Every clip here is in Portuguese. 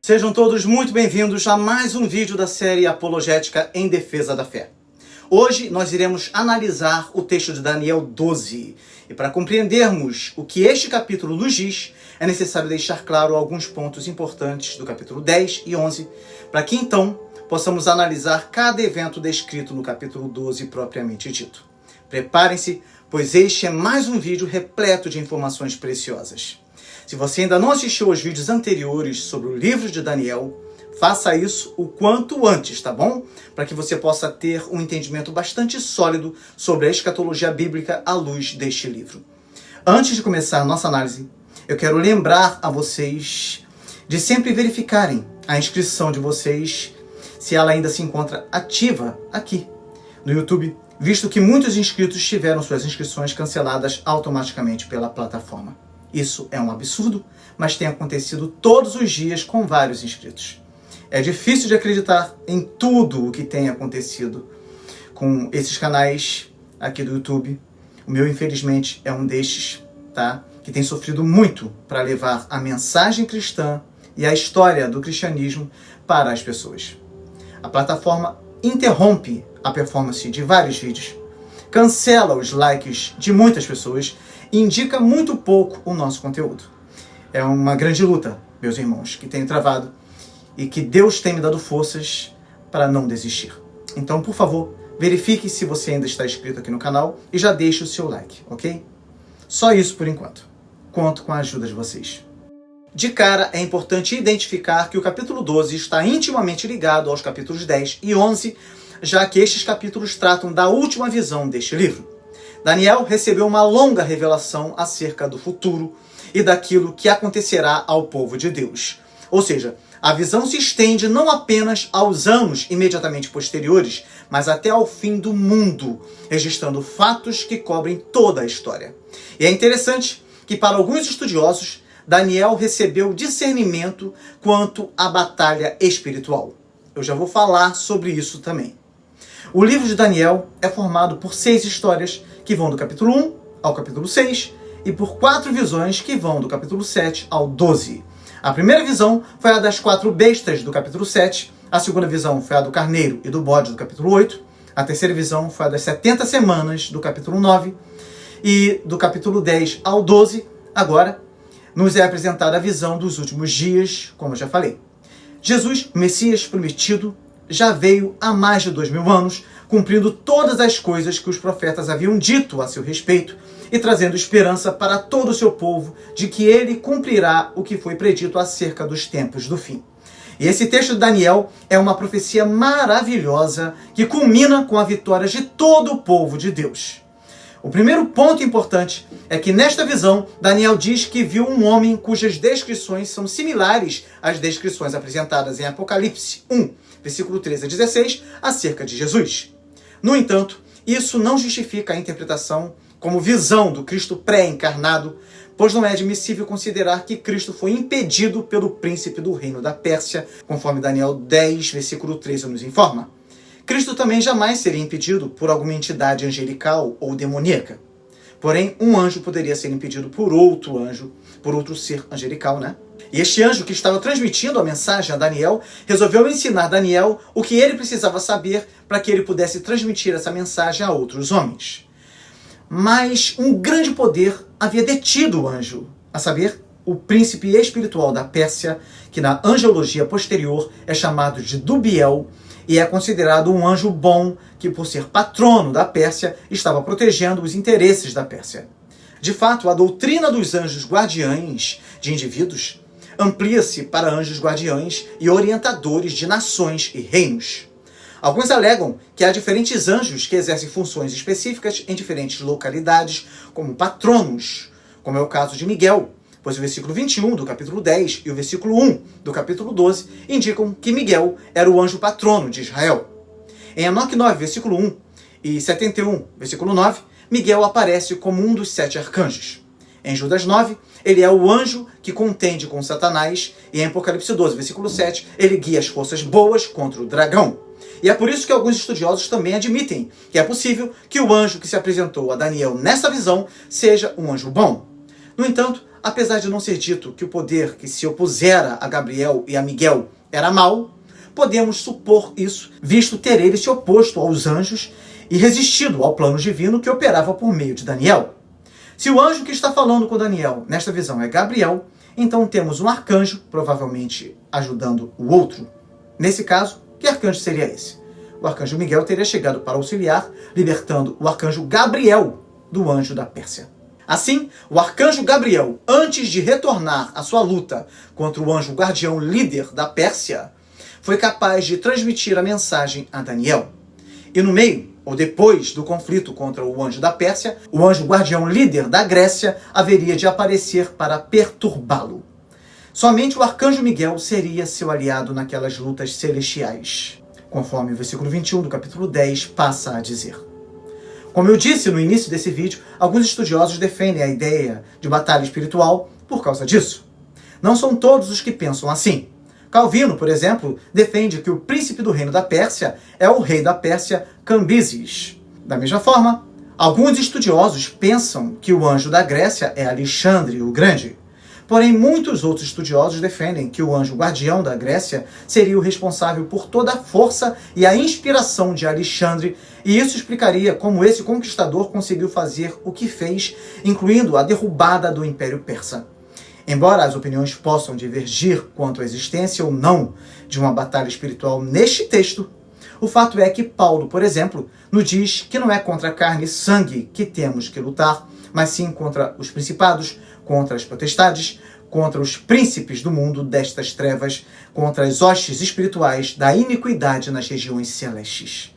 Sejam todos muito bem-vindos a mais um vídeo da série Apologética em Defesa da Fé. Hoje nós iremos analisar o texto de Daniel 12. E para compreendermos o que este capítulo nos diz, é necessário deixar claro alguns pontos importantes do capítulo 10 e 11, para que então possamos analisar cada evento descrito no capítulo 12 propriamente dito. Preparem-se, pois este é mais um vídeo repleto de informações preciosas. Se você ainda não assistiu aos vídeos anteriores sobre o livro de Daniel, faça isso o quanto antes, tá bom? Para que você possa ter um entendimento bastante sólido sobre a escatologia bíblica à luz deste livro. Antes de começar a nossa análise, eu quero lembrar a vocês de sempre verificarem a inscrição de vocês, se ela ainda se encontra ativa aqui no YouTube, visto que muitos inscritos tiveram suas inscrições canceladas automaticamente pela plataforma. Isso é um absurdo, mas tem acontecido todos os dias com vários inscritos. É difícil de acreditar em tudo o que tem acontecido com esses canais aqui do YouTube. O meu, infelizmente, é um destes, tá? Que tem sofrido muito para levar a mensagem cristã e a história do cristianismo para as pessoas. A plataforma interrompe a performance de vários vídeos, cancela os likes de muitas pessoas e indica muito pouco o nosso conteúdo. É uma grande luta, meus irmãos, que tenho travado e que Deus tem me dado forças para não desistir. Então, por favor, verifique se você ainda está inscrito aqui no canal e já deixe o seu like, ok? Só isso por enquanto. Conto com a ajuda de vocês. De cara, é importante identificar que o capítulo 12 está intimamente ligado aos capítulos 10 e 11, já que estes capítulos tratam da última visão deste livro. Daniel recebeu uma longa revelação acerca do futuro e daquilo que acontecerá ao povo de Deus. Ou seja, a visão se estende não apenas aos anos imediatamente posteriores, mas até ao fim do mundo, registrando fatos que cobrem toda a história. E é interessante que, para alguns estudiosos, Daniel recebeu discernimento quanto à batalha espiritual. Eu já vou falar sobre isso também. O livro de Daniel é formado por 6 histórias que vão do capítulo 1 ao capítulo 6 e por 4 visões que vão do capítulo 7 ao 12. A primeira visão foi a das 4 bestas do capítulo 7, a segunda visão foi a do carneiro e do bode do capítulo 8, a terceira visão foi a das 70 semanas do capítulo 9 e do capítulo 10 ao 12, agora, nos é apresentada a visão dos últimos dias, como eu já falei. Jesus, o Messias prometido, já veio há mais de 2000 anos, cumprindo todas as coisas que os profetas haviam dito a seu respeito e trazendo esperança para todo o seu povo de que ele cumprirá o que foi predito acerca dos tempos do fim. E esse texto de Daniel é uma profecia maravilhosa que culmina com a vitória de todo o povo de Deus. O primeiro ponto importante é que nesta visão, Daniel diz que viu um homem cujas descrições são similares às descrições apresentadas em Apocalipse 1, versículo 13 a 16, acerca de Jesus. No entanto, isso não justifica a interpretação como visão do Cristo pré-encarnado, pois não é admissível considerar que Cristo foi impedido pelo príncipe do reino da Pérsia, conforme Daniel 10, versículo 13 nos informa. Cristo também jamais seria impedido por alguma entidade angelical ou demoníaca. Porém, um anjo poderia ser impedido por outro anjo, por outro ser angelical, né? E este anjo que estava transmitindo a mensagem a Daniel, resolveu ensinar Daniel o que ele precisava saber para que ele pudesse transmitir essa mensagem a outros homens. Mas um grande poder havia detido o anjo, a saber, o príncipe espiritual da Pérsia, que na angelologia posterior é chamado de Dubiel, e é considerado um anjo bom que, por ser patrono da Pérsia, estava protegendo os interesses da Pérsia. De fato, a doutrina dos anjos guardiães de indivíduos amplia-se para anjos guardiães e orientadores de nações e reinos. Alguns alegam que há diferentes anjos que exercem funções específicas em diferentes localidades, como patronos, como é o caso de Miguel, pois o versículo 21 do capítulo 10 e o versículo 1 do capítulo 12 indicam que Miguel era o anjo patrono de Israel. Em Enoque 9, versículo 1 e 71, versículo 9, Miguel aparece como um dos 7 arcanjos. Em Judas 9, ele é o anjo que contende com Satanás, e em Apocalipse 12, versículo 7, ele guia as forças boas contra o dragão. E é por isso que alguns estudiosos também admitem que é possível que o anjo que se apresentou a Daniel nessa visão seja um anjo bom. No entanto, apesar de não ser dito que o poder que se opusera a Gabriel e a Miguel era mau, podemos supor isso, visto ter ele se oposto aos anjos e resistido ao plano divino que operava por meio de Daniel. Se o anjo que está falando com Daniel nesta visão é Gabriel, então temos um arcanjo, provavelmente ajudando o outro. Nesse caso, que arcanjo seria esse? O arcanjo Miguel teria chegado para auxiliar, libertando o arcanjo Gabriel do anjo da Pérsia. Assim, o arcanjo Gabriel, antes de retornar à sua luta contra o anjo guardião líder da Pérsia, foi capaz de transmitir a mensagem a Daniel. E no meio, ou depois do conflito contra o anjo da Pérsia, o anjo guardião líder da Grécia haveria de aparecer para perturbá-lo. Somente o arcanjo Miguel seria seu aliado naquelas lutas celestiais, conforme o versículo 21 do capítulo 10 passa a dizer. Como eu disse no início desse vídeo, alguns estudiosos defendem a ideia de batalha espiritual por causa disso. Não são todos os que pensam assim. Calvino, por exemplo, defende que o príncipe do reino da Pérsia é o rei da Pérsia, Cambises. Da mesma forma, alguns estudiosos pensam que o anjo da Grécia é Alexandre o Grande. Porém, muitos outros estudiosos defendem que o anjo guardião da Grécia seria o responsável por toda a força e a inspiração de Alexandre, e isso explicaria como esse conquistador conseguiu fazer o que fez, incluindo a derrubada do Império Persa. Embora as opiniões possam divergir quanto à existência ou não de uma batalha espiritual neste texto, o fato é que Paulo, por exemplo, nos diz que não é contra carne e sangue que temos que lutar, mas sim contra os principados, contra as potestades, contra os príncipes do mundo destas trevas, contra as hostes espirituais da iniquidade nas regiões celestes.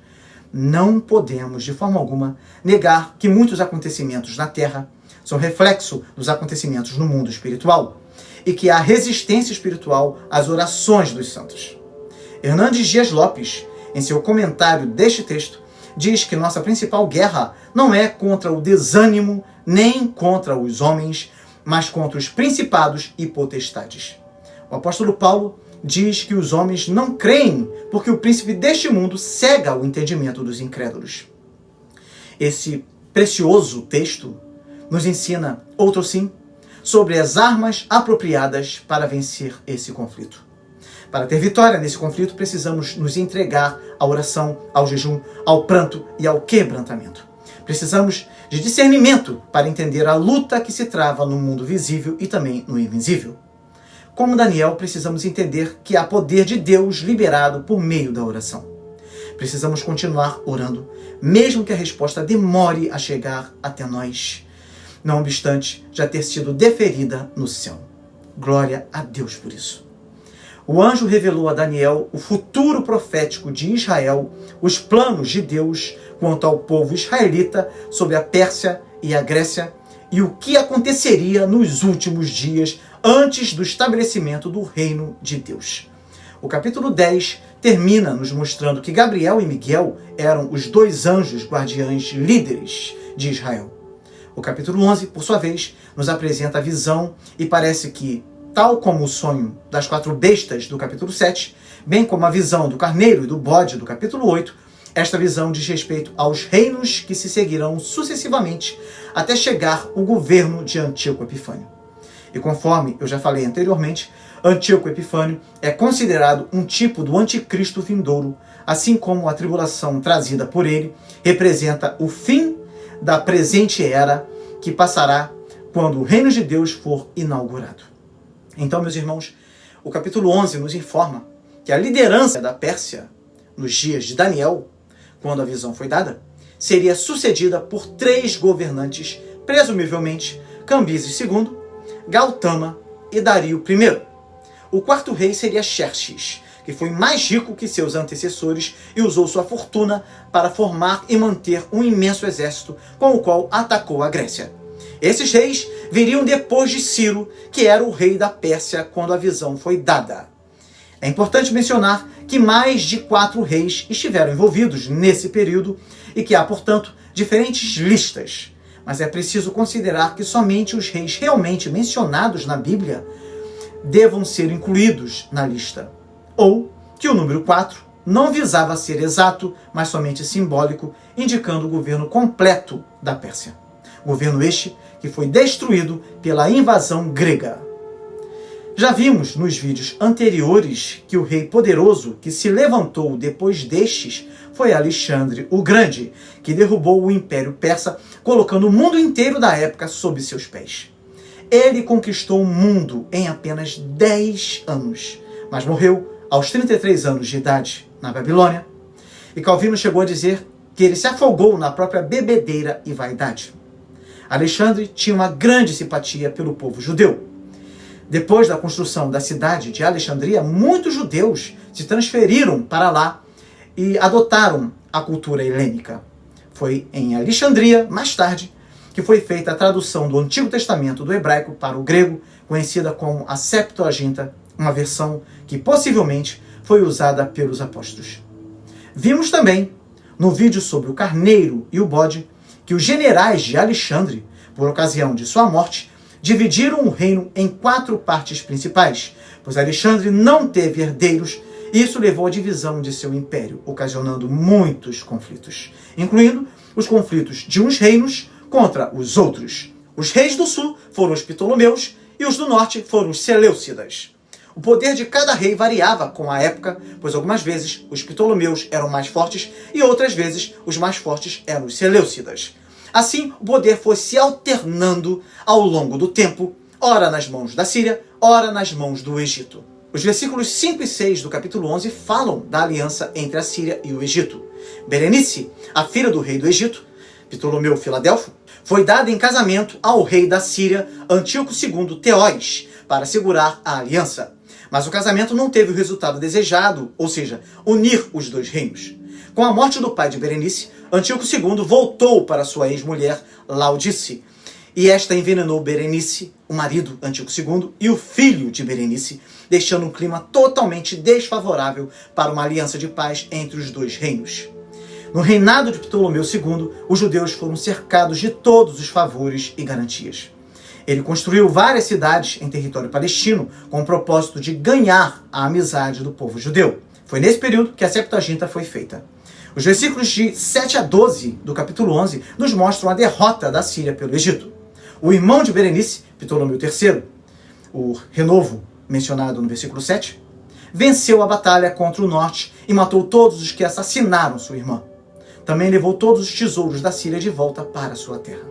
Não podemos, de forma alguma, negar que muitos acontecimentos na Terra são reflexo dos acontecimentos no mundo espiritual e que há resistência espiritual às orações dos santos. Hernandes Dias Lopes, em seu comentário deste texto, diz que nossa principal guerra não é contra o desânimo nem contra os homens, mas contra os principados e potestades. O apóstolo Paulo diz que os homens não creem porque o príncipe deste mundo cega o entendimento dos incrédulos. Esse precioso texto nos ensina, outro sim, sobre as armas apropriadas para vencer esse conflito. Para ter vitória nesse conflito, precisamos nos entregar à oração, ao jejum, ao pranto e ao quebrantamento. Precisamos de discernimento para entender a luta que se trava no mundo visível e também no invisível. Como Daniel, precisamos entender que há poder de Deus liberado por meio da oração. Precisamos continuar orando, mesmo que a resposta demore a chegar até nós, não obstante já ter sido deferida no céu. Glória a Deus por isso. O anjo revelou a Daniel o futuro profético de Israel, os planos de Deus quanto ao povo israelita sobre a Pérsia e a Grécia e o que aconteceria nos últimos dias antes do estabelecimento do reino de Deus. O capítulo 10 termina nos mostrando que Gabriel e Miguel eram os dois anjos guardiães líderes de Israel. O capítulo 11, por sua vez, nos apresenta a visão e parece que, tal como o sonho das 4 bestas do capítulo 7, bem como a visão do carneiro e do bode do capítulo 8, esta visão diz respeito aos reinos que se seguirão sucessivamente até chegar o governo de Antíoco Epifânio. E conforme eu já falei anteriormente, Antíoco Epifânio é considerado um tipo do anticristo vindouro, assim como a tribulação trazida por ele representa o fim da presente era que passará quando o reino de Deus for inaugurado. Então, meus irmãos, o capítulo 11 nos informa que a liderança da Pérsia, nos dias de Daniel, quando a visão foi dada, seria sucedida por 3 governantes, presumivelmente Cambises II, Gautama e Dario I. O 4º rei seria Xerxes, que foi mais rico que seus antecessores e usou sua fortuna para formar e manter um imenso exército com o qual atacou a Grécia. Esses reis viriam depois de Ciro, que era o rei da Pérsia quando a visão foi dada. É importante mencionar que mais de 4 reis estiveram envolvidos nesse período e que há, portanto, diferentes listas. Mas é preciso considerar que somente os reis realmente mencionados na Bíblia devam ser incluídos na lista. Ou que o número 4 não visava ser exato, mas somente simbólico, indicando o governo completo da Pérsia. Governo este que foi destruído pela invasão grega. Já vimos nos vídeos anteriores que o rei poderoso que se levantou depois destes foi Alexandre o Grande, que derrubou o Império Persa, colocando o mundo inteiro da época sob seus pés. Ele conquistou o mundo em apenas 10 anos, mas morreu aos 33 anos de idade na Babilônia. E Calvino chegou a dizer que ele se afogou na própria bebedeira e vaidade. Alexandre tinha uma grande simpatia pelo povo judeu. Depois da construção da cidade de Alexandria, muitos judeus se transferiram para lá e adotaram a cultura helênica. Foi em Alexandria, mais tarde, que foi feita a tradução do Antigo Testamento do hebraico para o grego, conhecida como a Septuaginta, uma versão que possivelmente foi usada pelos apóstolos. Vimos também, no vídeo sobre o carneiro e o bode, que os generais de Alexandre, por ocasião de sua morte, dividiram o reino em 4 partes principais, pois Alexandre não teve herdeiros e isso levou à divisão de seu império, ocasionando muitos conflitos, incluindo os conflitos de uns reinos contra os outros. Os reis do sul foram os Ptolomeus e os do norte foram os Seleucidas. O poder de cada rei variava com a época, pois algumas vezes os Ptolomeus eram mais fortes e outras vezes os mais fortes eram os Seleucidas. Assim, o poder foi se alternando ao longo do tempo, ora nas mãos da Síria, ora nas mãos do Egito. Os versículos 5 e 6 do capítulo 11 falam da aliança entre a Síria e o Egito. Berenice, a filha do rei do Egito, Ptolomeu Filadelfo, foi dada em casamento ao rei da Síria, Antíoco II Teós, para segurar a aliança. Mas o casamento não teve o resultado desejado, ou seja, unir os dois reinos. Com a morte do pai de Berenice, Antíoco II voltou para sua ex-mulher Laodice, e esta envenenou Berenice, o marido Antíoco II, e o filho de Berenice, deixando um clima totalmente desfavorável para uma aliança de paz entre os dois reinos. No reinado de Ptolomeu II, os judeus foram cercados de todos os favores e garantias. Ele construiu várias cidades em território palestino com o propósito de ganhar a amizade do povo judeu. Foi nesse período que a Septuaginta foi feita. Os versículos de 7 a 12 do capítulo 11 nos mostram a derrota da Síria pelo Egito. O irmão de Berenice, Ptolomeu III, o renovo mencionado no versículo 7, venceu a batalha contra o norte e matou todos os que assassinaram sua irmã. Também levou todos os tesouros da Síria de volta para sua terra.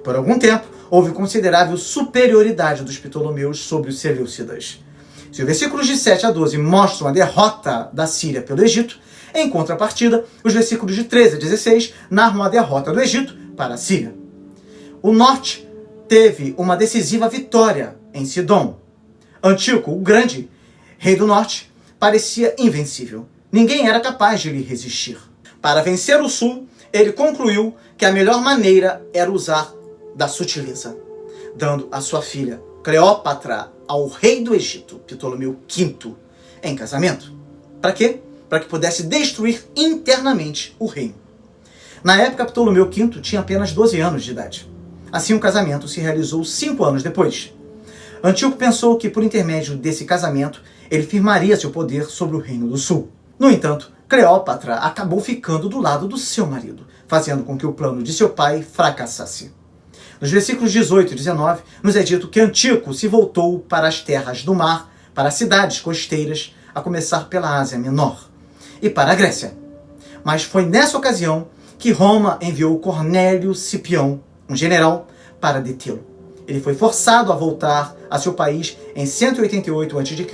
Por algum tempo, houve considerável superioridade dos Ptolomeus sobre os Seleucidas. Se os versículos de 7 a 12 mostram a derrota da Síria pelo Egito, em contrapartida, os versículos de 13 a 16 narram a derrota do Egito para a Síria. O norte teve uma decisiva vitória em Sidom. Antíoco, o Grande, rei do norte, parecia invencível. Ninguém era capaz de lhe resistir. Para vencer o sul, ele concluiu que a melhor maneira era usar da sutileza, dando a sua filha Cleópatra ao rei do Egito, Ptolomeu V, em casamento. Para quê? Para que pudesse destruir internamente o reino. Na época, Ptolomeu V tinha apenas 12 anos de idade. Assim, o casamento se realizou 5 anos depois. Antíoco pensou que, por intermédio desse casamento, ele firmaria seu poder sobre o reino do sul. No entanto, Cleópatra acabou ficando do lado do seu marido, fazendo com que o plano de seu pai fracassasse. Nos versículos 18 e 19, nos é dito que Antíoco se voltou para as terras do mar, para as cidades costeiras, a começar pela Ásia Menor, e para a Grécia. Mas foi nessa ocasião que Roma enviou Cornélio Cipião, um general, para detê-lo. Ele foi forçado a voltar a seu país em 188 a.C.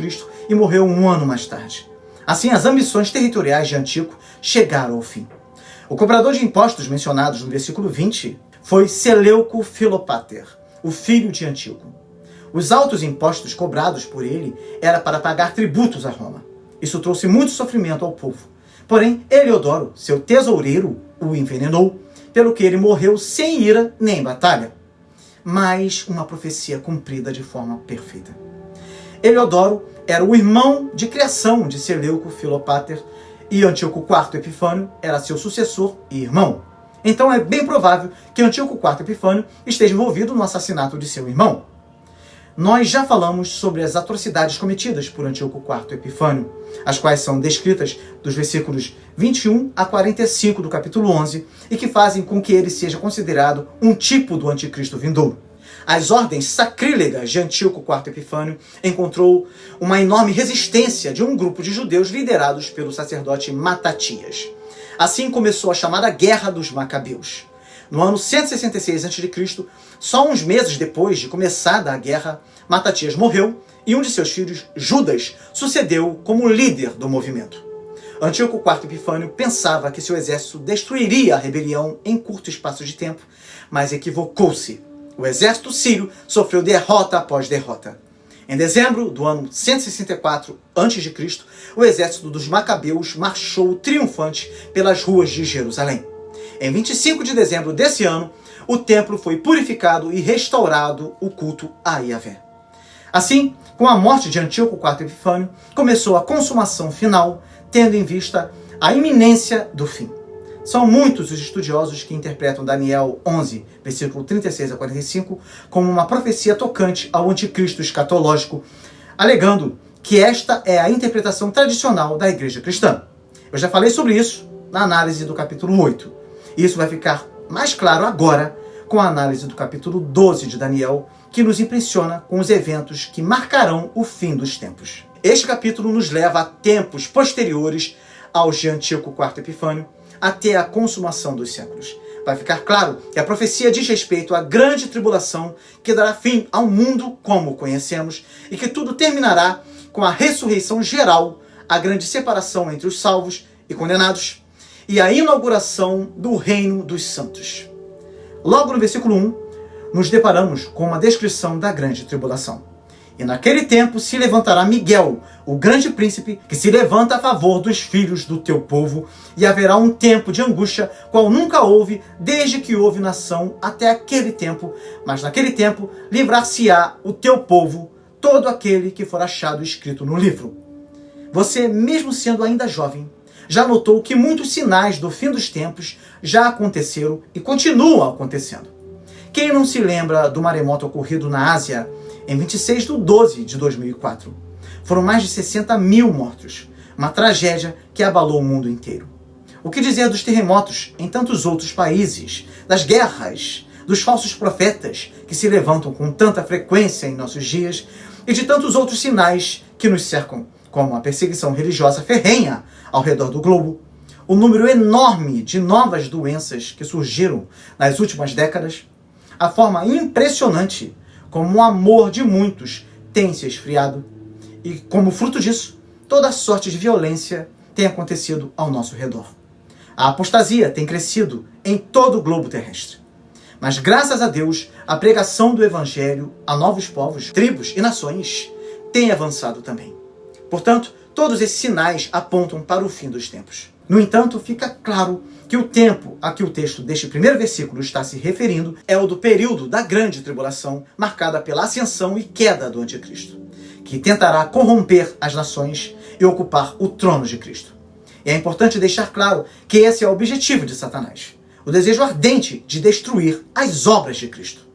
e morreu um ano mais tarde. Assim, as ambições territoriais de Antíoco chegaram ao fim. O cobrador de impostos mencionados no versículo 20 foi Seleuco Filopater, o filho de Antíoco. Os altos impostos cobrados por ele era para pagar tributos a Roma. Isso trouxe muito sofrimento ao povo. Porém, Heliodoro, seu tesoureiro, o envenenou, pelo que ele morreu sem ira nem batalha. Mas uma profecia cumprida de forma perfeita. Heliodoro era o irmão de criação de Seleuco Filopater e Antíoco IV Epifânio era seu sucessor e irmão. Então é bem provável que Antíoco IV Epifânio esteja envolvido no assassinato de seu irmão. Nós já falamos sobre as atrocidades cometidas por Antíoco IV Epifânio, as quais são descritas dos versículos 21 a 45 do capítulo 11 e que fazem com que ele seja considerado um tipo do anticristo vindouro. As ordens sacrílegas de Antíoco IV Epifânio encontrou uma enorme resistência de um grupo de judeus liderados pelo sacerdote Matatias. Assim começou a chamada Guerra dos Macabeus. No ano 166 a.C., só uns meses depois de começada a guerra, Matatias morreu e um de seus filhos, Judas, sucedeu como líder do movimento. Antíoco IV Epifânio pensava que seu exército destruiria a rebelião em curto espaço de tempo, mas equivocou-se. O exército sírio sofreu derrota após derrota. Em dezembro do ano 164 a.C., o exército dos Macabeus marchou triunfante pelas ruas de Jerusalém. Em 25 de dezembro desse ano, o templo foi purificado e restaurado o culto a Yahvé. Assim, com a morte de Antíoco IV Epifânio, começou a consumação final, tendo em vista a iminência do fim. São muitos os estudiosos que interpretam Daniel 11, versículo 36 a 45, como uma profecia tocante ao anticristo escatológico, alegando que esta é a interpretação tradicional da igreja cristã. Eu já falei sobre isso na análise do capítulo 8. Isso vai ficar mais claro agora com a análise do capítulo 12 de Daniel, que nos impressiona com os eventos que marcarão o fim dos tempos. Este capítulo nos leva a tempos posteriores aos de Antíoco IV Epifânio, até a consumação dos séculos. Vai ficar claro que a profecia diz respeito à grande tribulação que dará fim ao mundo como o conhecemos e que tudo terminará com a ressurreição geral, a grande separação entre os salvos e condenados e a inauguração do reino dos santos. Logo no versículo 1, nos deparamos com uma descrição da grande tribulação. E naquele tempo se levantará Miguel, o grande príncipe, que se levanta a favor dos filhos do teu povo, e haverá um tempo de angústia, qual nunca houve, desde que houve nação até aquele tempo. Mas naquele tempo livrar-se-á o teu povo, todo aquele que for achado escrito no livro. Você, mesmo sendo ainda jovem, já notou que muitos sinais do fim dos tempos já aconteceram e continuam acontecendo. Quem não se lembra do maremoto ocorrido na Ásia em 26 de 12 de 2004? Foram mais de 60 mil mortos, uma tragédia que abalou o mundo inteiro. O que dizer dos terremotos em tantos outros países, das guerras, dos falsos profetas que se levantam com tanta frequência em nossos dias e de tantos outros sinais que nos cercam, como a perseguição religiosa ferrenha ao redor do globo, o número enorme de novas doenças que surgiram nas últimas décadas, a forma impressionante como o amor de muitos tem se esfriado e, como fruto disso, toda sorte de violência tem acontecido ao nosso redor. A apostasia tem crescido em todo o globo terrestre. Mas, graças a Deus, a pregação do Evangelho a novos povos, tribos e nações tem avançado também. Portanto, todos esses sinais apontam para o fim dos tempos. No entanto, fica claro que o tempo a que o texto deste primeiro versículo está se referindo é o do período da grande tribulação, marcada pela ascensão e queda do anticristo, que tentará corromper as nações e ocupar o trono de Cristo. E é importante deixar claro que esse é o objetivo de Satanás, o desejo ardente de destruir as obras de Cristo.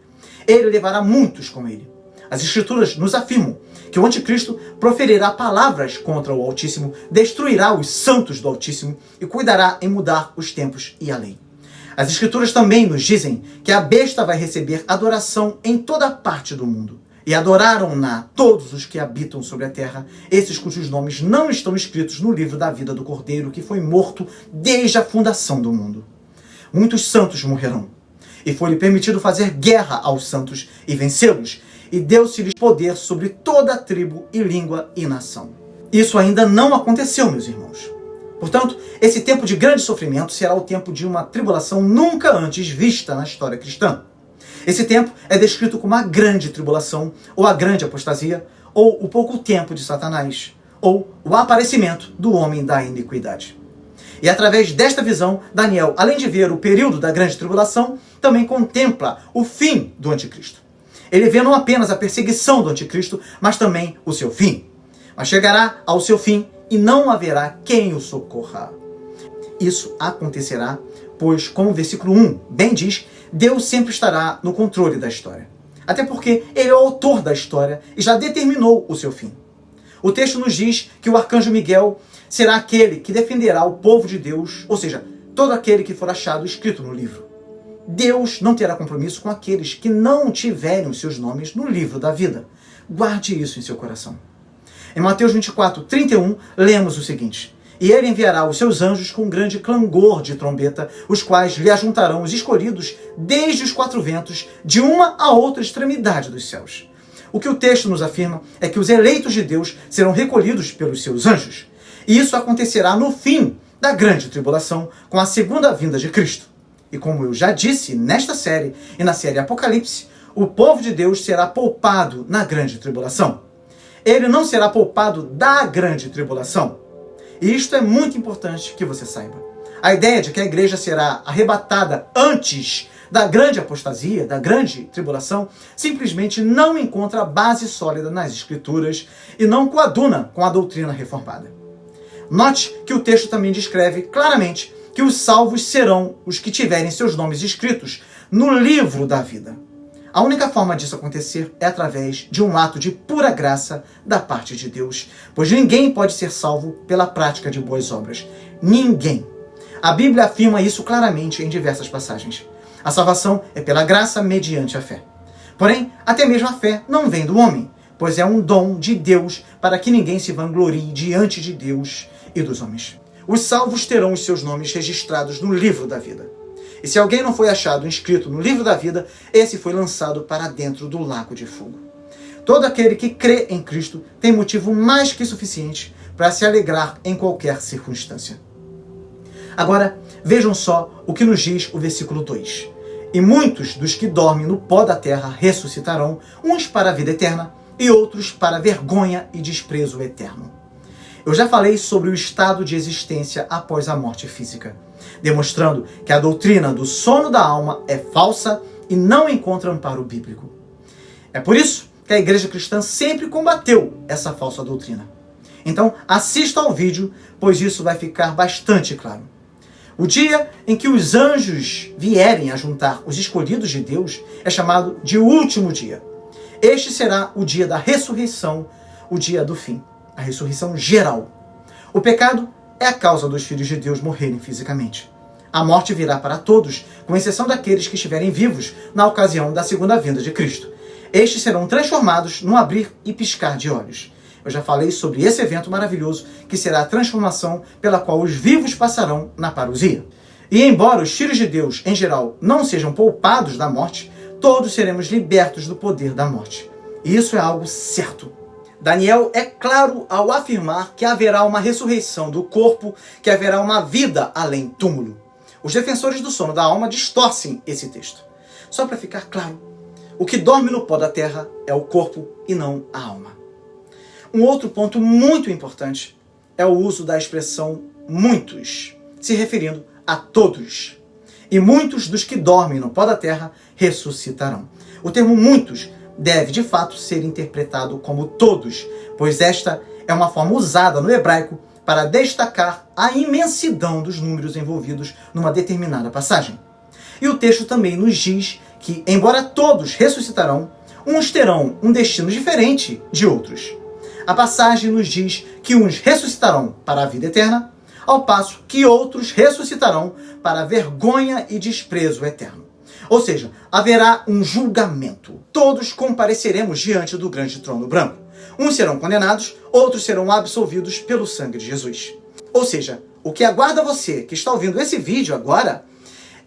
Ele levará muitos com ele. As Escrituras nos afirmam que o anticristo proferirá palavras contra o Altíssimo, destruirá os santos do Altíssimo e cuidará em mudar os tempos e a lei. As Escrituras também nos dizem que a besta vai receber adoração em toda parte do mundo. E adoraram-na todos os que habitam sobre a terra, esses cujos nomes não estão escritos no livro da vida do Cordeiro, que foi morto desde a fundação do mundo. Muitos santos morrerão, e foi-lhe permitido fazer guerra aos santos e vencê-los, e deu-se-lhes poder sobre toda a tribo e língua e nação. Isso ainda não aconteceu, meus irmãos. Portanto, esse tempo de grande sofrimento será o tempo de uma tribulação nunca antes vista na história cristã. Esse tempo é descrito como a grande tribulação, ou a grande apostasia, ou o pouco tempo de Satanás, ou o aparecimento do homem da iniquidade. E através desta visão, Daniel, além de ver o período da grande tribulação, também contempla o fim do anticristo. Ele vê não apenas a perseguição do anticristo, mas também o seu fim. Mas chegará ao seu fim e não haverá quem o socorra. Isso acontecerá, pois, como o versículo 1 bem diz, Deus sempre estará no controle da história. Até porque Ele é o autor da história e já determinou o seu fim. O texto nos diz que o arcanjo Miguel será aquele que defenderá o povo de Deus, ou seja, todo aquele que for achado escrito no livro. Deus não terá compromisso com aqueles que não tiverem os seus nomes no livro da vida. Guarde isso em seu coração. Em Mateus 24:31, lemos o seguinte: E ele enviará os seus anjos com um grande clangor de trombeta, os quais lhe ajuntarão os escolhidos desde os quatro ventos, de uma a outra extremidade dos céus. O que o texto nos afirma é que os eleitos de Deus serão recolhidos pelos seus anjos. E isso acontecerá no fim da grande tribulação, com a segunda vinda de Cristo. E como eu já disse nesta série e na série Apocalipse, o povo de Deus será poupado na grande tribulação. Ele não será poupado da grande tribulação. E isto é muito importante que você saiba. A ideia de que a igreja será arrebatada antes da grande apostasia, da grande tribulação, simplesmente não encontra base sólida nas Escrituras e não coaduna com a doutrina reformada. Note que o texto também descreve claramente que os salvos serão os que tiverem seus nomes escritos no livro da vida. A única forma disso acontecer é através de um ato de pura graça da parte de Deus, pois ninguém pode ser salvo pela prática de boas obras. Ninguém. A Bíblia afirma isso claramente em diversas passagens. A salvação é pela graça mediante a fé. Porém, até mesmo a fé não vem do homem, pois é um dom de Deus para que ninguém se vanglorie diante de Deus e dos homens. Os salvos terão os seus nomes registrados no livro da vida. E se alguém não foi achado inscrito no livro da vida, esse foi lançado para dentro do lago de fogo. Todo aquele que crê em Cristo tem motivo mais que suficiente para se alegrar em qualquer circunstância. Agora, vejam só o que nos diz o versículo 2. E muitos dos que dormem no pó da terra ressuscitarão, uns para a vida eterna e outros para a vergonha e desprezo eterno. Eu já falei sobre o estado de existência após a morte física, demonstrando que a doutrina do sono da alma é falsa e não encontra amparo bíblico. É por isso que a igreja cristã sempre combateu essa falsa doutrina. Então, assista ao vídeo, pois isso vai ficar bastante claro. O dia em que os anjos vierem a juntar os escolhidos de Deus é chamado de último dia. Este será o dia da ressurreição, o dia do fim, a ressurreição geral. O pecado é a causa dos filhos de Deus morrerem fisicamente. A morte virá para todos, com exceção daqueles que estiverem vivos na ocasião da segunda vinda de Cristo. Estes serão transformados num abrir e piscar de olhos. Eu já falei sobre esse evento maravilhoso, que será a transformação pela qual os vivos passarão na parousia. E embora os filhos de Deus, em geral, não sejam poupados da morte, todos seremos libertos do poder da morte. E isso é algo certo. Daniel é claro ao afirmar que haverá uma ressurreição do corpo, que haverá uma vida além túmulo. Os defensores do sono da alma distorcem esse texto. Só para ficar claro, o que dorme no pó da terra é o corpo e não a alma. Um outro ponto muito importante é o uso da expressão muitos, se referindo a todos. E muitos dos que dormem no pó da terra ressuscitarão. O termo muitos deve, de fato, ser interpretado como todos, pois esta é uma forma usada no hebraico para destacar a imensidão dos números envolvidos numa determinada passagem. E o texto também nos diz que, embora todos ressuscitarão, uns terão um destino diferente de outros. A passagem nos diz que uns ressuscitarão para a vida eterna, ao passo que outros ressuscitarão para a vergonha e desprezo eterno. Ou seja, haverá um julgamento. Todos compareceremos diante do grande trono branco. Uns serão condenados, outros serão absolvidos pelo sangue de Jesus. Ou seja, o que aguarda você que está ouvindo esse vídeo agora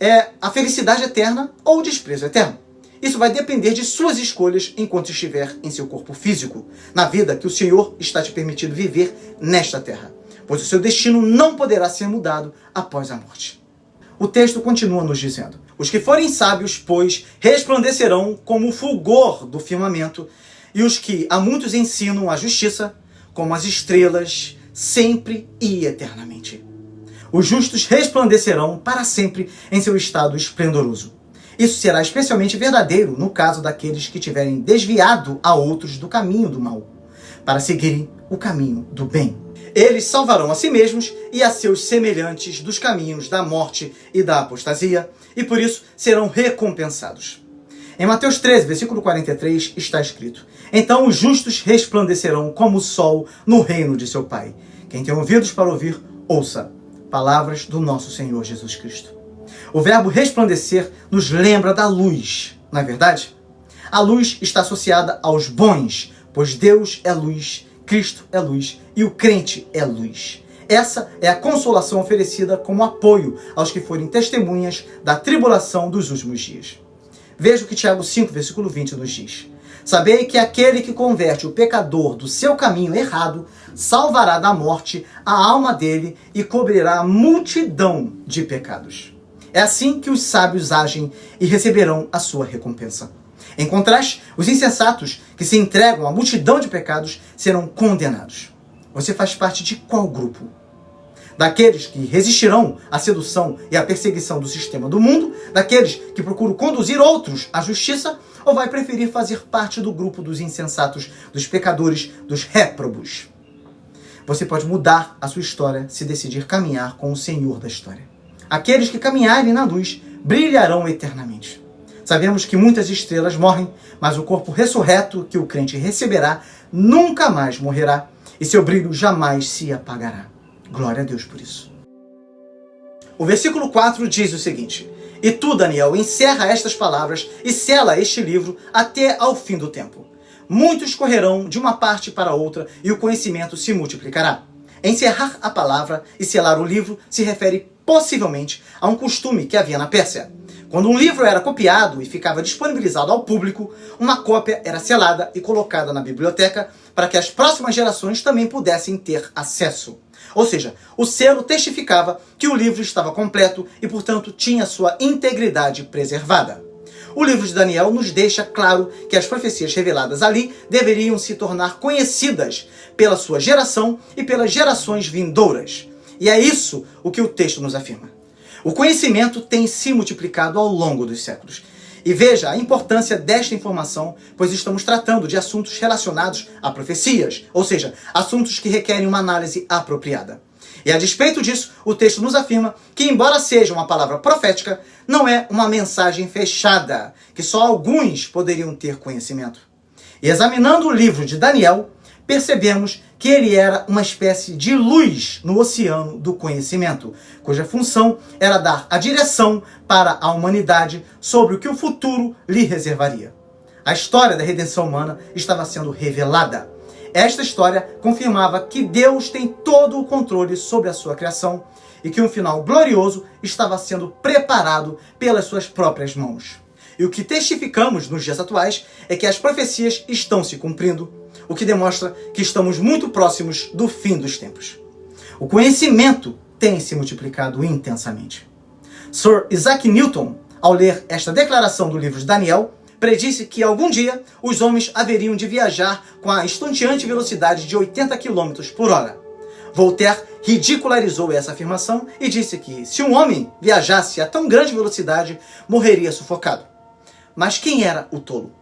é a felicidade eterna ou o desprezo eterno. Isso vai depender de suas escolhas enquanto estiver em seu corpo físico, na vida que o Senhor está te permitindo viver nesta terra, pois o seu destino não poderá ser mudado após a morte. O texto continua nos dizendo: os que forem sábios, pois, resplandecerão como o fulgor do firmamento, e os que a muitos ensinam a justiça, como as estrelas, sempre e eternamente. Os justos resplandecerão para sempre em seu estado esplendoroso. Isso será especialmente verdadeiro no caso daqueles que tiverem desviado a outros do caminho do mal, para seguirem o caminho do bem. Eles salvarão a si mesmos e a seus semelhantes dos caminhos da morte e da apostasia, e por isso serão recompensados. Em Mateus 13, versículo 43, está escrito: então os justos resplandecerão como o sol no reino de seu Pai. Quem tem ouvidos para ouvir, ouça. Palavras do nosso Senhor Jesus Cristo. O verbo resplandecer nos lembra da luz, não é verdade? A luz está associada aos bons, pois Deus é luz, Cristo é luz e o crente é luz. Essa é a consolação oferecida como apoio aos que forem testemunhas da tribulação dos últimos dias. Veja o que Tiago 5, versículo 20 nos diz. Sabei que aquele que converte o pecador do seu caminho errado salvará da morte a alma dele e cobrirá a multidão de pecados. É assim que os sábios agem e receberão a sua recompensa. Em contraste, os insensatos que se entregam à multidão de pecados serão condenados. Você faz parte de qual grupo? Daqueles que resistirão à sedução e à perseguição do sistema do mundo? Daqueles que procuram conduzir outros à justiça? Ou vai preferir fazer parte do grupo dos insensatos, dos pecadores, dos réprobos? Você pode mudar a sua história se decidir caminhar com o Senhor da história. Aqueles que caminharem na luz brilharão eternamente. Sabemos que muitas estrelas morrem, mas o corpo ressurreto que o crente receberá nunca mais morrerá e seu brilho jamais se apagará. Glória a Deus por isso. O versículo 4 diz o seguinte: E tu, Daniel, encerra estas palavras e sela este livro até ao fim do tempo. Muitos correrão de uma parte para outra e o conhecimento se multiplicará. Encerrar a palavra e selar o livro se refere possivelmente a um costume que havia na Pérsia. Quando um livro era copiado e ficava disponibilizado ao público, uma cópia era selada e colocada na biblioteca para que as próximas gerações também pudessem ter acesso. Ou seja, o selo testificava que o livro estava completo e, portanto, tinha sua integridade preservada. O livro de Daniel nos deixa claro que as profecias reveladas ali deveriam se tornar conhecidas pela sua geração e pelas gerações vindouras. E é isso o que o texto nos afirma. O conhecimento tem se multiplicado ao longo dos séculos. E veja a importância desta informação, pois estamos tratando de assuntos relacionados a profecias, ou seja, assuntos que requerem uma análise apropriada. E a despeito disso, o texto nos afirma que, embora seja uma palavra profética, não é uma mensagem fechada, que só alguns poderiam ter conhecimento. E examinando o livro de Daniel, percebemos que ele era uma espécie de luz no oceano do conhecimento, cuja função era dar a direção para a humanidade sobre o que o futuro lhe reservaria. A história da redenção humana estava sendo revelada. Esta história confirmava que Deus tem todo o controle sobre a sua criação e que um final glorioso estava sendo preparado pelas suas próprias mãos. E o que testificamos nos dias atuais é que as profecias estão se cumprindo, o que demonstra que estamos muito próximos do fim dos tempos. O conhecimento tem se multiplicado intensamente. Sir Isaac Newton, ao ler esta declaração do livro de Daniel, predisse que algum dia os homens haveriam de viajar com a estonteante velocidade de 80 km por hora. Voltaire ridicularizou essa afirmação e disse que se um homem viajasse a tão grande velocidade, morreria sufocado. Mas quem era o tolo?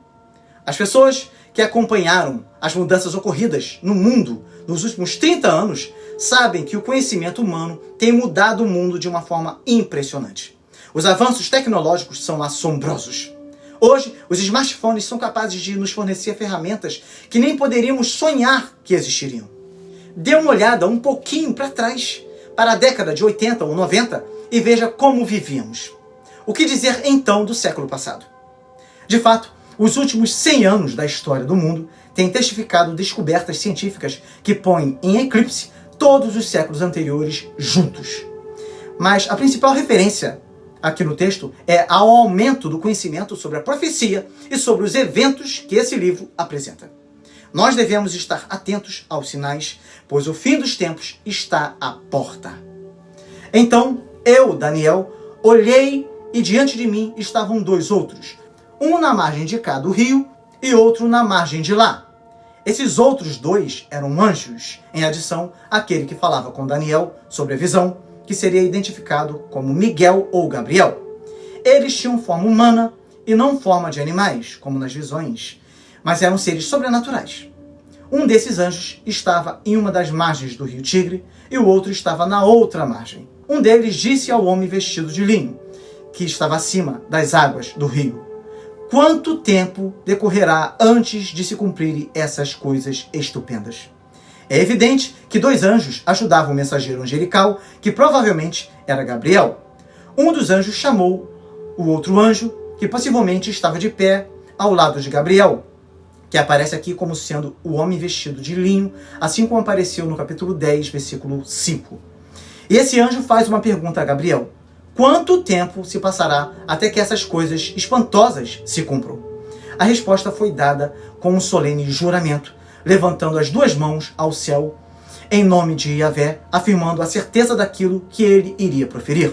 As pessoas que acompanharam as mudanças ocorridas no mundo nos últimos 30 anos sabem que o conhecimento humano tem mudado o mundo de uma forma impressionante. Os avanços tecnológicos são assombrosos. Hoje, os smartphones são capazes de nos fornecer ferramentas que nem poderíamos sonhar que existiriam. Dê uma olhada um pouquinho para trás, para a década de 80 ou 90, e veja como vivíamos. O que dizer então do século passado? De fato, os últimos 100 anos da história do mundo têm testificado descobertas científicas que põem em eclipse todos os séculos anteriores juntos. Mas a principal referência aqui no texto é ao aumento do conhecimento sobre a profecia e sobre os eventos que esse livro apresenta. Nós devemos estar atentos aos sinais, pois o fim dos tempos está à porta. Então, eu, Daniel, olhei e diante de mim estavam dois outros, um na margem de cá do rio e outro na margem de lá. Esses outros dois eram anjos, em adição àquele que falava com Daniel sobre a visão, que seria identificado como Miguel ou Gabriel. Eles tinham forma humana e não forma de animais, como nas visões, mas eram seres sobrenaturais. Um desses anjos estava em uma das margens do rio Tigre e o outro estava na outra margem. Um deles disse ao homem vestido de linho, que estava acima das águas do rio: quanto tempo decorrerá antes de se cumprirem essas coisas estupendas? É evidente que dois anjos ajudavam o mensageiro angelical, que provavelmente era Gabriel. um dos anjos chamou o outro anjo, que possivelmente estava de pé ao lado de Gabriel, que aparece aqui como sendo o homem vestido de linho, assim como apareceu no capítulo 10, versículo 5. E esse anjo faz uma pergunta a Gabriel: quanto tempo se passará até que essas coisas espantosas se cumpram? A resposta foi dada com um solene juramento, levantando as duas mãos ao céu, em nome de Yahvé, afirmando a certeza daquilo que ele iria proferir.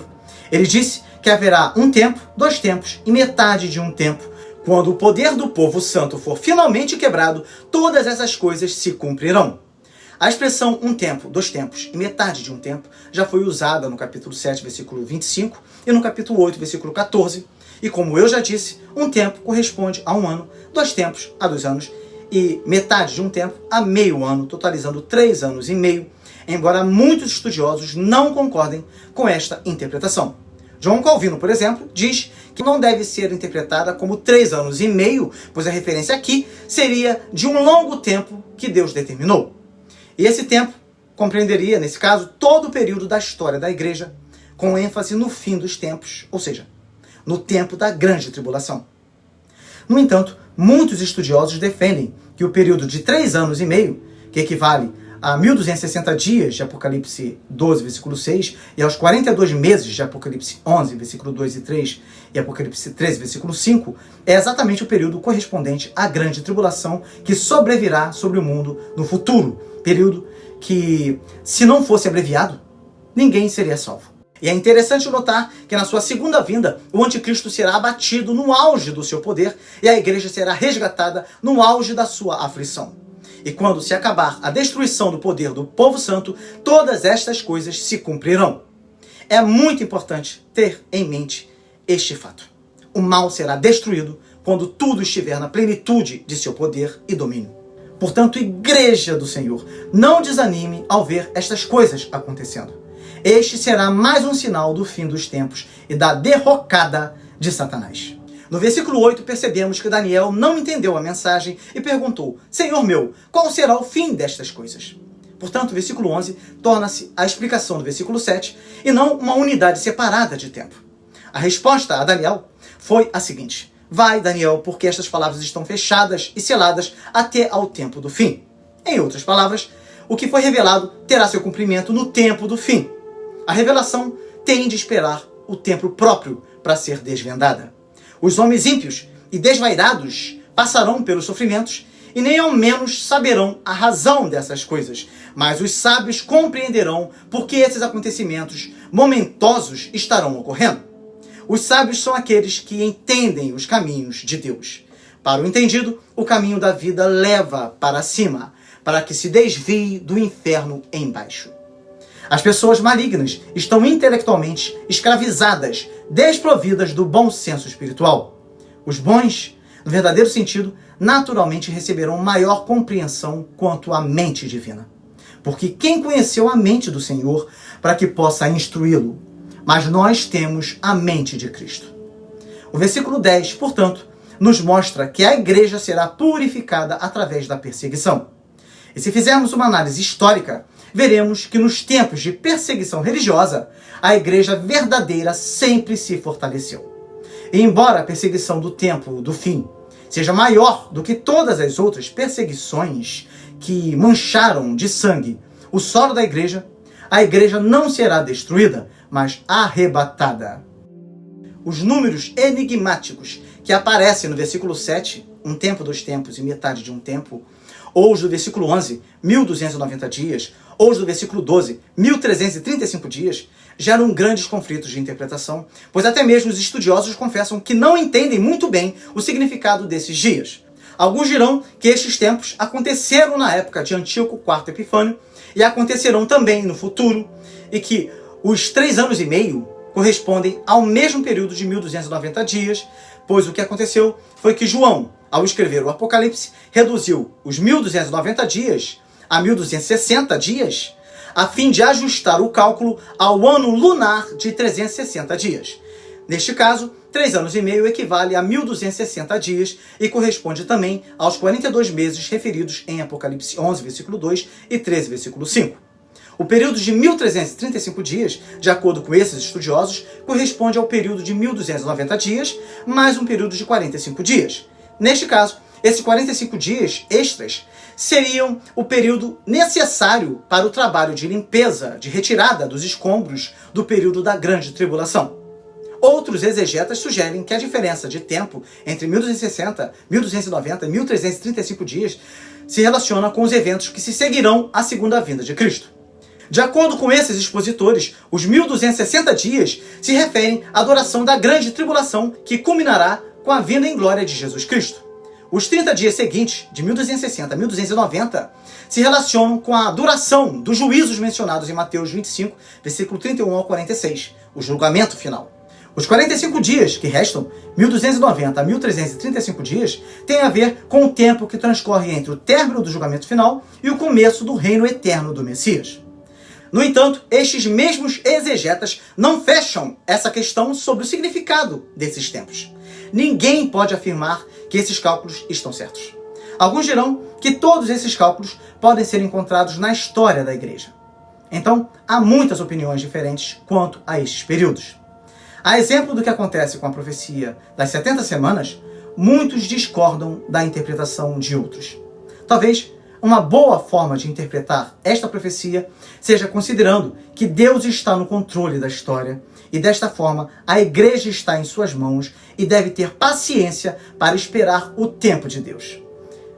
Ele disse que haverá um tempo, 2 tempos e metade de um tempo. Quando o poder do povo santo for finalmente quebrado, todas essas coisas se cumprirão. A expressão um tempo, 2 tempos e metade de um tempo já foi usada no capítulo 7, versículo 25 e no capítulo 8, versículo 14. E como eu já disse, um tempo corresponde a 1 ano, 2 tempos a 2 anos e metade de um tempo a meio ano, totalizando 3 anos e meio, embora muitos estudiosos não concordem com esta interpretação. John Calvino, por exemplo, diz que não deve ser interpretada como 3 anos e meio, pois a referência aqui seria de um longo tempo que Deus determinou. E esse tempo compreenderia, nesse caso, todo o período da história da igreja, com ênfase no fim dos tempos, ou seja, no tempo da grande tribulação. No entanto, muitos estudiosos defendem que o período de 3 anos e meio, que equivale a 1260 dias de Apocalipse 12, versículo 6, e aos 42 meses de Apocalipse 11, versículo 2 e 3, e Apocalipse 13, versículo 5, é exatamente o período correspondente à grande tribulação que sobrevirá sobre o mundo no futuro, período que, se não fosse abreviado, ninguém seria salvo. E é interessante notar que na sua segunda vinda, o anticristo será abatido no auge do seu poder e a igreja será resgatada no auge da sua aflição. E quando se acabar a destruição do poder do povo santo, todas estas coisas se cumprirão. É muito importante ter em mente este fato. O mal será destruído quando tudo estiver na plenitude de seu poder e domínio. Portanto, igreja do Senhor, não desanime ao ver estas coisas acontecendo. Este será mais um sinal do fim dos tempos e da derrocada de Satanás. No versículo 8, percebemos que Daniel não entendeu a mensagem e perguntou: Senhor meu, qual será o fim destas coisas? Portanto, o versículo 11 torna-se a explicação do versículo 7 e não uma unidade separada de tempo. A resposta a Daniel foi a seguinte: vai, Daniel, porque estas palavras estão fechadas e seladas até ao tempo do fim. Em outras palavras, o que foi revelado terá seu cumprimento no tempo do fim. A revelação tem de esperar o tempo próprio para ser desvendada. Os homens ímpios e desvairados passarão pelos sofrimentos e nem ao menos saberão a razão dessas coisas, mas os sábios compreenderão porque esses acontecimentos momentosos estarão ocorrendo. Os sábios são aqueles que entendem os caminhos de Deus. Para o entendido, o caminho da vida leva para cima, para que se desvie do inferno embaixo. As pessoas malignas estão intelectualmente escravizadas, desprovidas do bom senso espiritual. Os bons, no verdadeiro sentido, naturalmente receberão maior compreensão quanto à mente divina. Porque quem conheceu a mente do Senhor para que possa instruí-lo? Mas nós temos a mente de Cristo. O versículo 10, portanto, nos mostra que a igreja será purificada através da perseguição. E se fizermos uma análise histórica, veremos que nos tempos de perseguição religiosa, a igreja verdadeira sempre se fortaleceu. E embora a perseguição do tempo do fim seja maior do que todas as outras perseguições que mancharam de sangue o solo da igreja, a igreja não será destruída, mas arrebatada. Os números enigmáticos que aparecem no versículo 7, um tempo, 2 tempos e metade de um tempo, ou os do versículo 11, 1290 dias, ou os do versículo 12, 1335 dias, geram grandes conflitos de interpretação, pois até mesmo os estudiosos confessam que não entendem muito bem o significado desses dias. Alguns dirão que estes tempos aconteceram na época de Antíoco IV Epifânio e acontecerão também no futuro, e que os 3 anos e meio correspondem ao mesmo período de 1290 dias, pois o que aconteceu foi que João, ao escrever o Apocalipse, reduziu os 1290 dias a 1260 dias, a fim de ajustar o cálculo ao ano lunar de 360 dias. Neste caso, 3 anos e meio equivale a 1260 dias e corresponde também aos 42 meses referidos em Apocalipse 11, versículo 2 e 13, versículo 5. O período de 1335 dias, de acordo com esses estudiosos, corresponde ao período de 1290 dias, mais um período de 45 dias. Neste caso, esses 45 dias extras seriam o período necessário para o trabalho de limpeza, de retirada dos escombros do período da Grande Tribulação. Outros exegetas sugerem que a diferença de tempo entre 1260, 1290 e 1335 dias se relaciona com os eventos que se seguirão à segunda vinda de Cristo. De acordo com esses expositores, os 1260 dias se referem à duração da Grande Tribulação, que culminará com a vinda em glória de Jesus Cristo. Os 30 dias seguintes, de 1260 a 1290, se relacionam com a duração dos juízos mencionados em Mateus 25, versículo 31 ao 46, o julgamento final. Os 45 dias que restam, 1290 a 1335 dias, têm a ver com o tempo que transcorre entre o término do julgamento final e o começo do reino eterno do Messias. No entanto, estes mesmos exegetas não fecham essa questão sobre o significado desses tempos. Ninguém pode afirmar que esses cálculos estão certos. Alguns dirão que todos esses cálculos podem ser encontrados na história da igreja. Então, há muitas opiniões diferentes quanto a estes períodos. A exemplo do que acontece com a profecia das 70 semanas, muitos discordam da interpretação de outros. Talvez uma boa forma de interpretar esta profecia seja considerando que Deus está no controle da história e desta forma a igreja está em suas mãos e deve ter paciência para esperar o tempo de Deus.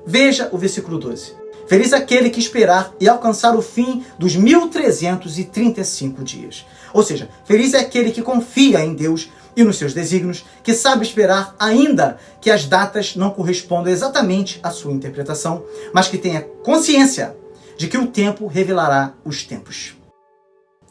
Veja o versículo 12. Feliz aquele que esperar e alcançar o fim dos 1335 dias. Ou seja, feliz é aquele que confia em Deus e nos seus desígnios, que sabe esperar ainda que as datas não correspondam exatamente à sua interpretação, mas que tenha consciência de que o tempo revelará os tempos.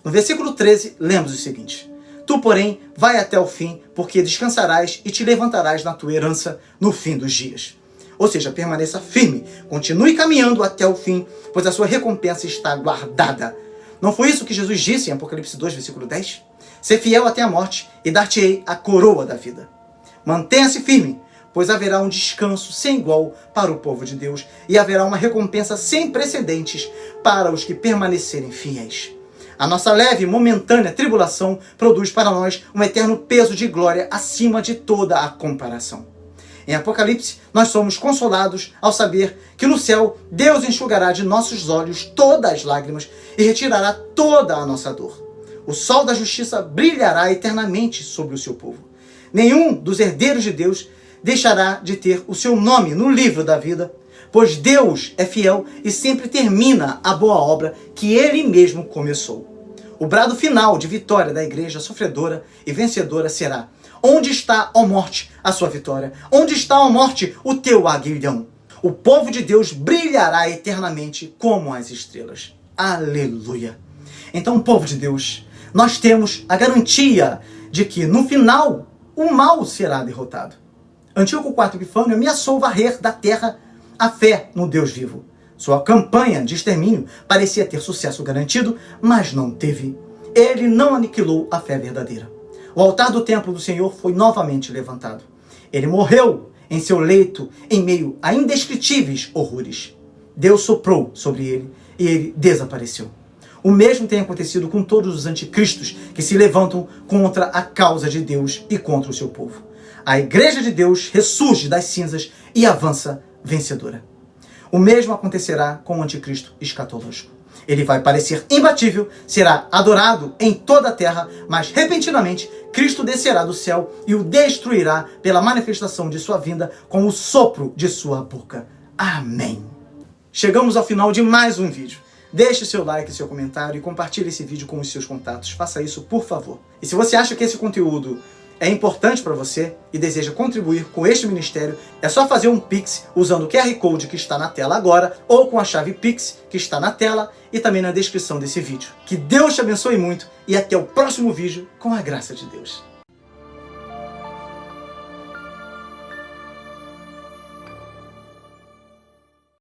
No versículo 13, lemos o seguinte: Tu, porém, vai até o fim, porque descansarás e te levantarás na tua herança no fim dos dias. Ou seja, permaneça firme, continue caminhando até o fim, pois a sua recompensa está guardada. Não foi isso que Jesus disse em Apocalipse 2, versículo 10? Ser fiel até a morte e dar-te-ei a coroa da vida. Mantenha-se firme, pois haverá um descanso sem igual para o povo de Deus e haverá uma recompensa sem precedentes para os que permanecerem fiéis. A nossa leve e momentânea tribulação produz para nós um eterno peso de glória acima de toda a comparação. Em Apocalipse, nós somos consolados ao saber que no céu Deus enxugará de nossos olhos todas as lágrimas e retirará toda a nossa dor. O sol da justiça brilhará eternamente sobre o seu povo. Nenhum dos herdeiros de Deus deixará de ter o seu nome no livro da vida, pois Deus é fiel e sempre termina a boa obra que Ele mesmo começou. O brado final de vitória da igreja sofredora e vencedora será: onde está, ó morte, a sua vitória? Onde está, ó morte, o teu aguilhão? O povo de Deus brilhará eternamente como as estrelas. Aleluia! Então, povo de Deus, nós temos a garantia de que, no final, o mal será derrotado. Antíoco IV Epifânio ameaçou varrer da terra a fé no Deus vivo. Sua campanha de extermínio parecia ter sucesso garantido, mas não teve. Ele não aniquilou a fé verdadeira. O altar do templo do Senhor foi novamente levantado. Ele morreu em seu leito em meio a indescritíveis horrores. Deus soprou sobre ele e ele desapareceu. O mesmo tem acontecido com todos os anticristos que se levantam contra a causa de Deus e contra o seu povo. A igreja de Deus ressurge das cinzas e avança vencedora. O mesmo acontecerá com o anticristo escatológico. Ele vai parecer imbatível, será adorado em toda a terra, mas repentinamente Cristo descerá do céu e o destruirá pela manifestação de sua vinda com o sopro de sua boca. Amém. Chegamos ao final de mais um vídeo. Deixe seu like, seu comentário e compartilhe esse vídeo com os seus contatos. Faça isso, por favor. E se você acha que esse conteúdo é importante para você e deseja contribuir com este ministério, é só fazer um Pix usando o QR Code que está na tela agora ou com a chave Pix que está na tela e também na descrição desse vídeo. Que Deus te abençoe muito e até o próximo vídeo com a graça de Deus.